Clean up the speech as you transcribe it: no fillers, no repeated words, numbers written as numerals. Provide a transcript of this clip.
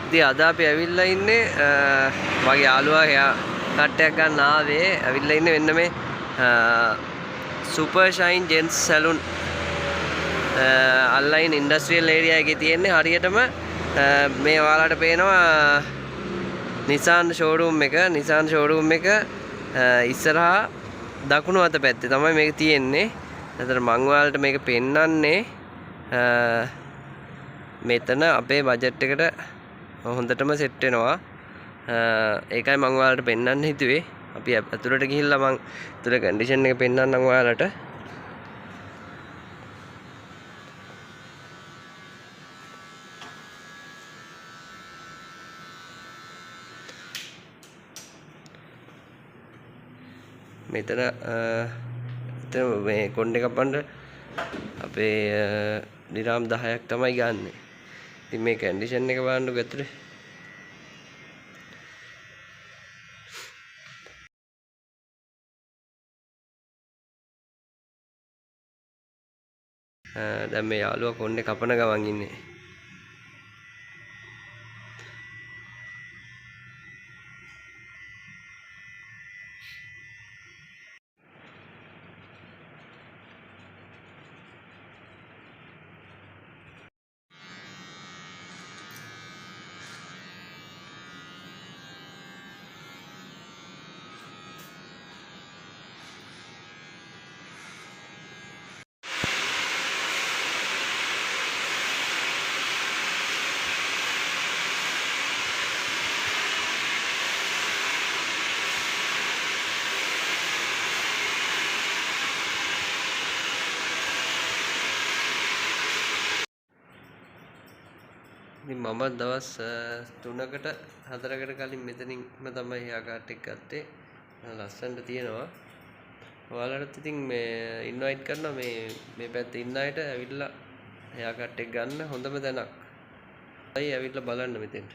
ඉතින් අද අපි ඇවිල්ලා ඉන්නේ මගේ යාළුවා එයා කට්ටයක් ගන්න ආවේ. ඇවිල්ලා ඉන්නේ මෙන්න මේ සුපර් ෂයින් ජෙන්ට්ස් සැලුන් අන්ලයින් ඉන්ඩස්ට්‍රියල් ඒරියා එකේ තියෙන්නේ. හරියටම මේ ඔයාලට පේනවා නිසාන් ෂෝරූම් එක ඉස්සරහා දකුණු අත පැත්තේ තමයි මේක තියෙන්නේ. එතන මම ඔයාලට මේක පෙන්නන්නේ මෙතන අපේ බජට් එකට හොඳටම සෙට් වෙනවා. ඒකයි මම ඔයාලට පෙන්වන්න හිතුවේ. අපි අතුලට ගිහිල්ලා මම අතුල කන්ඩිෂන් එක පෙන්වන්නම් ඔයාලට. මෙතන මේ කොණ්ඩේ කපන්න අපේ දිරාම් 10ක් තමයි ගන්නෙ. ඉතින් මේ කන්ඩිෂන් එක බලන්නකො ඇතුලේ. දැන් මේ යාළුවා කොණ්ඩේ කපන ගමන් ඉන්නේ. ඉතින් මම දවස් 3කට 4කට කලින් මෙතනින්ම තමයි හෙයා කාට් එක ගත්තේ. ලස්සනට තියෙනවා. ඔයාලට ඉතින් මේ ඉන්වයිට් කරනවා මේ පැත්තේ ඉන්න අයට ඇවිල්ලා හෙයා කාට් එක ගන්න හොඳම තැනක්. අයි ඇවිල්ලා බලන්න මෙතෙන්ට.